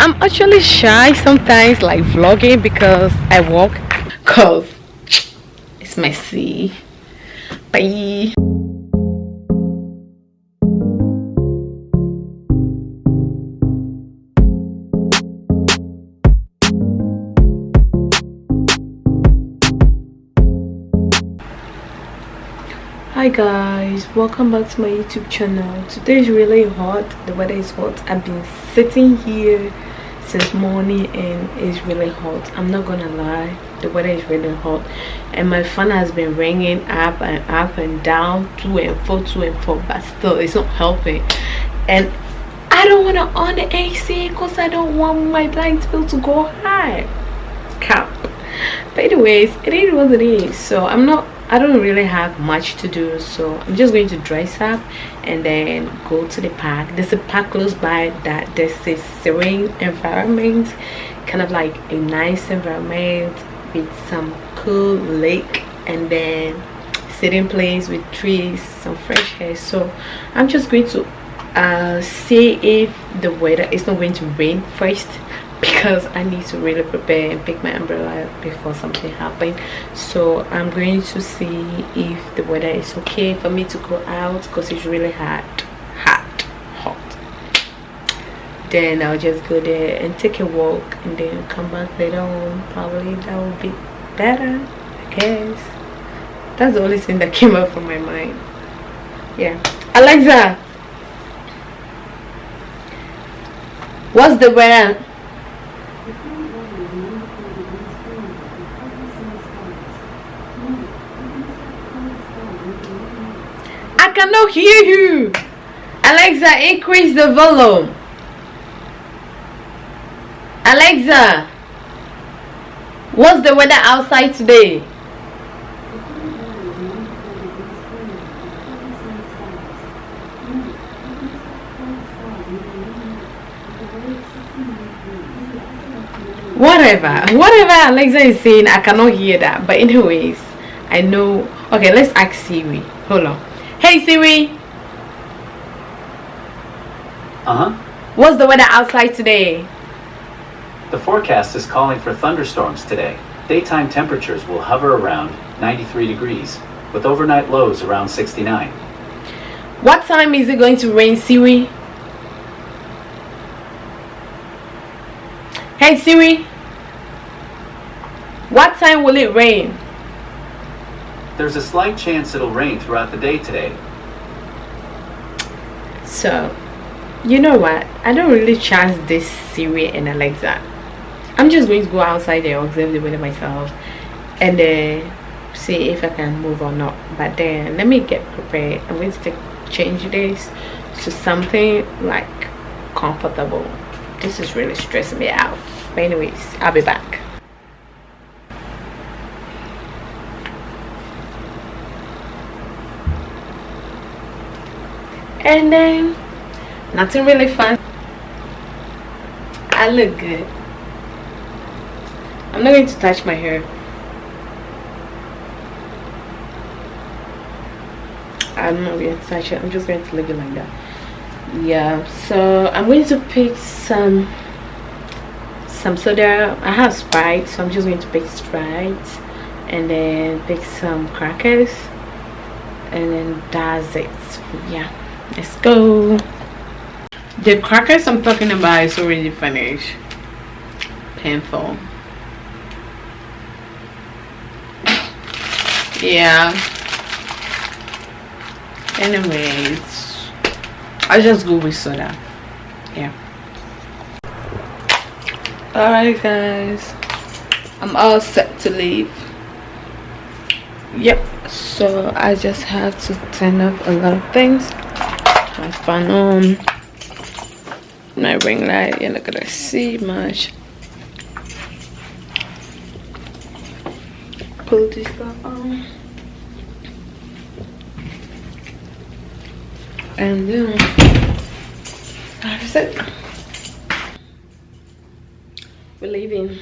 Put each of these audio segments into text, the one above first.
I'm actually shy sometimes, like vlogging, because I walk, cause it's messy. Bye. Hi guys, welcome back to my YouTube channel. Today is really hot. The weather is hot. I've been sitting here since morning and it's really hot. I'm not gonna lie, the weather is really hot and my fan has been ringing up and down, to and fro, but still it's not helping. And I don't want to on the AC because I don't want my light bill to go high. Cap. But anyways, it is what it is. So I don't really have much to do, so I'm just going to dress up and then go to the park. There's a park close by that there's a serene environment, kind of like a nice environment with some cool lake and then sitting place with trees, some fresh air. So I'm just going to see if the weather is not going to rain first, because I need to really prepare and pick my umbrella before something happens. So I'm going to see if the weather is okay for me to go out, because it's really hot. Then I'll just go there and take a walk and then come back later on. Probably that will be better, I guess. That's the only thing that came up from my mind. Yeah. Alexa, what's the weather? I cannot hear you. Alexa, increase the volume. Alexa, what's the weather outside today? Whatever Alexa is saying, I cannot hear that. But anyways, I know. Okay, let's ask Siri. Hold on. Hey Siri. What's the weather outside today? The forecast is calling for thunderstorms today. Daytime temperatures will hover around 93 degrees, with overnight lows around 69. What time is it going to rain, Siri? Hey Siri. What time will it rain? There's a slight chance it'll rain throughout the day today. So, you know what? I don't really trust this Siri and Alexa. I'm just going to go outside and observe the weather myself and then see if I can move or not. But then let me get prepared. I'm going to change this to something like comfortable. This is really stressing me out. But anyways, I'll be back. And then nothing really fun. I look good. I'm not going to touch my hair. I'm not going to touch it. I'm just going to leave it like that. Yeah, so I'm going to pick some soda. I have Sprite, so I'm just going to pick Sprite and then pick some crackers, and then that's it. Yeah, let's go. The crackers I'm talking about is already finished. Painful. Yeah. Anyways, I'll just go with soda. Yeah. Alright guys, I'm all set to leave. Yep, so I just have to turn off a lot of things. My fan on, my ring light, you're not gonna see much. Pull this stuff on. And then that's it. We're leaving.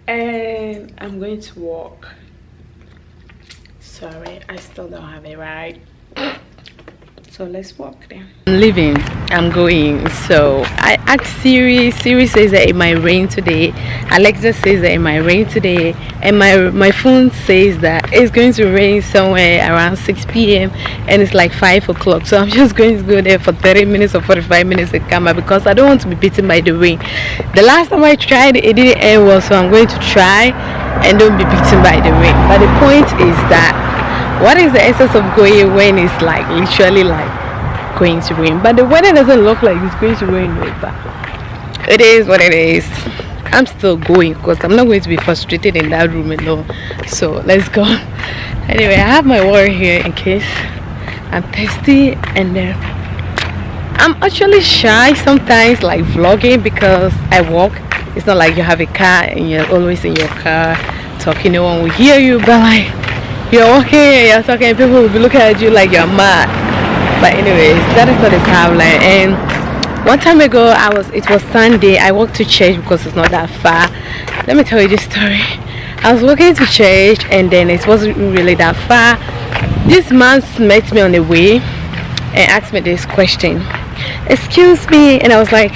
And I'm going to walk. Sorry, I still don't have a ride. So So let's walk there. I'm leaving. I'm going. So I asked Siri. Siri says that it might rain today. Alexa says that it might rain today, and my phone says that it's going to rain somewhere around 6 p.m. and it's like 5 o'clock. So I'm just going to go there for 30 minutes or 45 minutes and come back because I don't want to be beaten by the rain. The last time I tried it didn't end well, so I'm going to try and don't be beaten by the rain. But the point is that what is the essence of going when it's like literally like going to rain? But the weather doesn't look like it's going to rain, but it is what it is. I'm still going because I'm not going to be frustrated in that room alone. So let's go. Anyway, I have my water here in case I'm thirsty, and then I'm actually shy sometimes like vlogging because I walk. It's not like you have a car and you're always in your car talking, no one will hear you, but like you're walking and you're talking, people will be looking at you like you're mad. But anyways, that is not a problem. And one time ago it was Sunday, I walked to church because it's not that far. Let me tell you this story. I was walking to church and then it wasn't really that far. This man met me on the way and asked me this question. Excuse me, and I was like,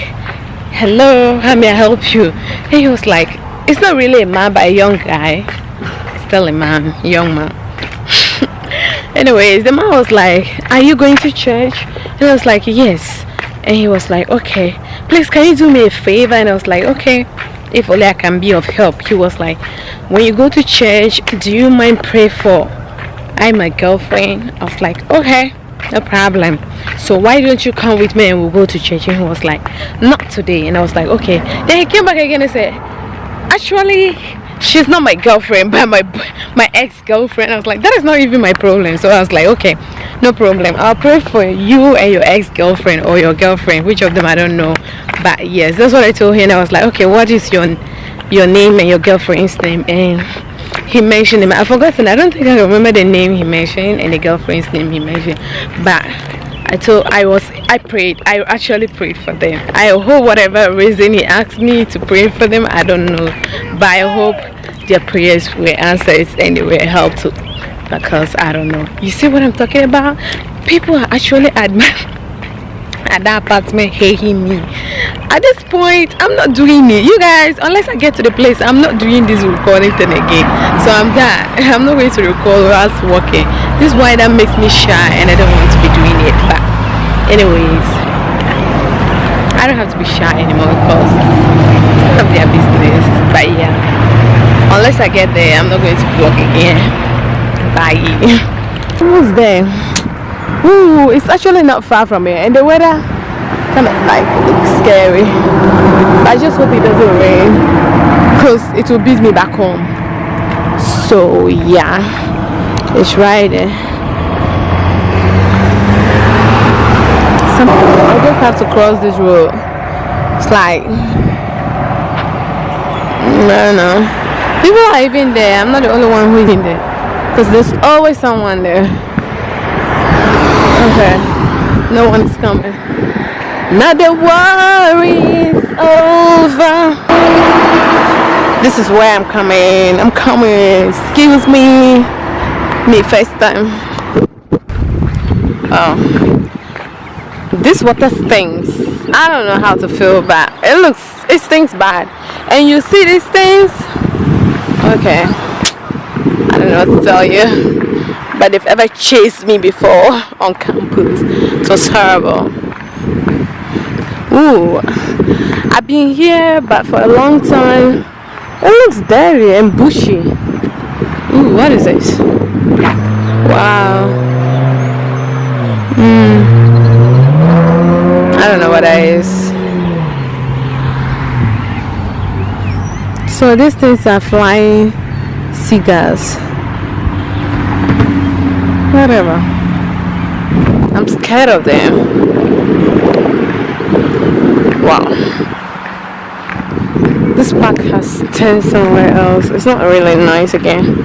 hello, how may I help you? And he was like, it's not really a man but a young guy. Still a man, young man. Anyways, the man was like, are you going to church? And I was like, yes. And he was like, okay, please can you do me a favor? And I was like, okay, if only I can be of help. He was like, when you go to church, do you mind pray for my girlfriend? I was like, okay, no problem. So why don't you come with me and we'll go to church? And he was like, not today. And I was like, okay. Then he came back again and said, actually she's not my girlfriend but my ex-girlfriend. I was like, that is not even my problem. So I was like, okay, no problem, I'll pray for you and your ex-girlfriend or your girlfriend, which of them I don't know, but yes, that's what I told him. And I was like, okay, what is your name and your girlfriend's name? And he mentioned him. I forgot, and I don't think I remember the name he mentioned and the girlfriend's name he mentioned, but I prayed. I actually prayed for them. I hope whatever reason he asked me to pray for them, I don't know, but I hope their prayers were answered anyway, helped to, because I don't know. You see what I'm talking about? People are actually at that apartment hating me. At this point, I'm not doing it. You guys, unless I get to the place, I'm not doing this recording thing again. So I'm done. I'm not going to record while walking. This is why that makes me shy and I don't want to be doing it. But anyways, I don't have to be shy anymore because it's none of their business. But yeah, unless I get there, I'm not going to vlog again. Bye. Almost there. Ooh, it's actually not far from here, and the weather kind of like looks scary. I just hope it doesn't rain because it will beat me back home. So yeah, it's right there. I just have to cross this road. It's like, I don't know. People are even there. I'm not the only one who's in there because there's always someone there. Okay, no one is coming. Now the war is over. This is where I'm coming. I'm coming. Excuse me. Me first time. Oh, this water stinks. I don't know how to feel, but it stinks bad. And you see these things? Okay, I don't know what to tell you. But they've ever chased me before on campus. It was horrible. Ooh, I've been here but for a long time. It looks dirty and bushy. Ooh, what is this? Wow. I don't know what that is. So these things are flying seagulls. Whatever. I'm scared of them. Wow. This park has turned somewhere else. It's not really nice again.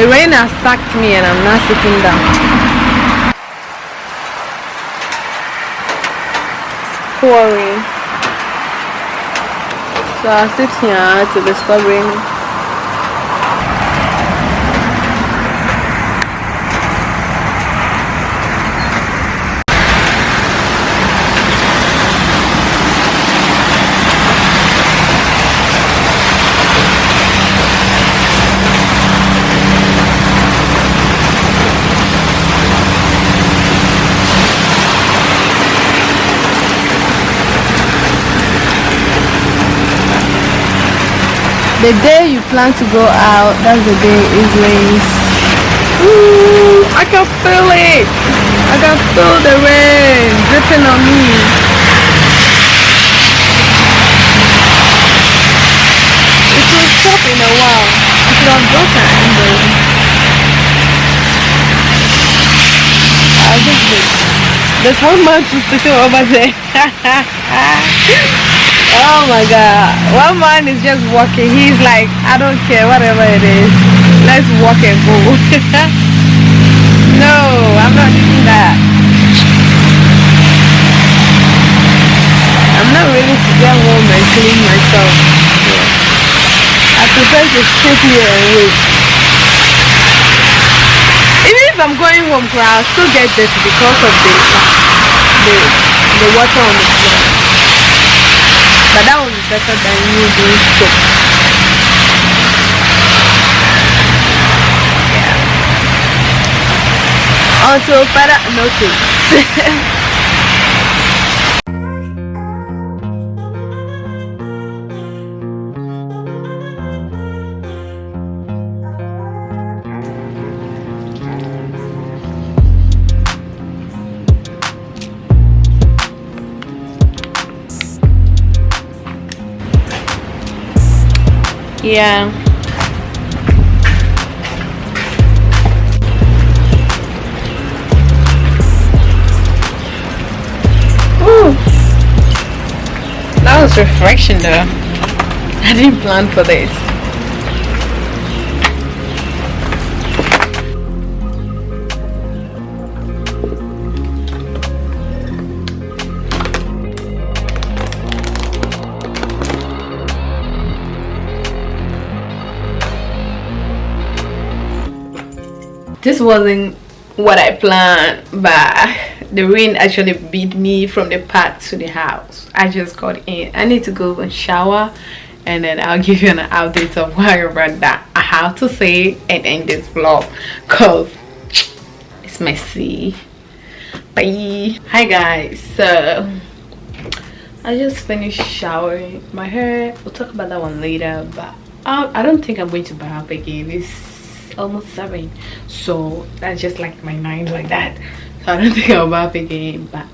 The rain has sacked me and I'm not sitting down. It's pouring. So I'll sit here till it stops raining. The day you plan to go out, that's the day it rains. Ooh, I can feel it. I can feel the rain dripping on me. It will stop in a while. I should have broken, but I'll just wait. There's one man who's sitting over there. Oh my god, one man is just walking. He's like, I don't care, whatever it is, let's walk and go. No, I'm not doing that. I'm not ready to get home and clean myself. I prefer to sit here and wait. Even if I'm going home, I'll still get dirty because of the water on the floor. But that will be better than you doing soap. Yeah. Until further notice. Yeah. Ooh. That was refreshing though. I didn't plan for this. This wasn't what I planned, but the rain actually beat me from the park to the house. I just got in. I need to go and shower, and then I'll give you an update of whatever that I have to say and end this vlog, cause it's messy. Bye. Hi guys, so I just finished showering. My hair, we'll talk about that one later, but I don't think I'm going to bath again. It's almost 7, so that's just like my 9 like that, so I don't think I'll bath again. But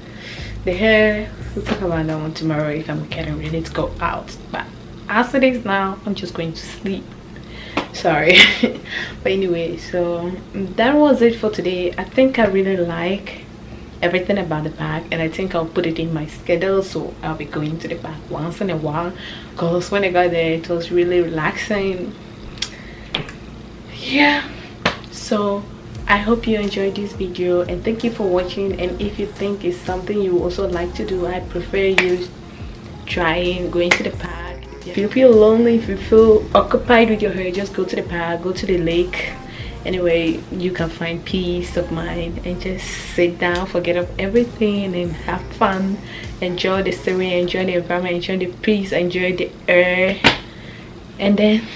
the hair, we'll talk about that one tomorrow if I'm getting ready to go out. But as it is now, I'm just going to sleep, sorry. But anyway, so that was it for today. I think I really like everything about the park, and I think I'll put it in my schedule, so I'll be going to the park once in a while, because when I got there it was really relaxing. Yeah, so I hope you enjoyed this video, and thank you for watching. And if you think it's something you also like to do, I prefer you trying going to the park. If you feel lonely, if you feel occupied with your hair, just go to the park, go to the lake. Anyway, you can find peace of mind and just sit down, forget of everything and have fun, enjoy the scenery, enjoy the environment, enjoy the peace, enjoy the air, and then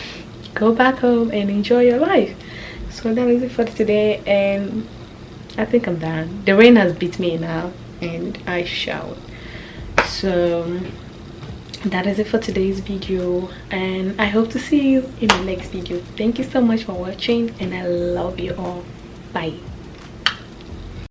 go back home and enjoy your life. So that is it for today, and I think I'm done. The rain has beat me now and I showered. So that is it for today's video, and I hope to see you in the next video. Thank you so much for watching, and I love you all. Bye.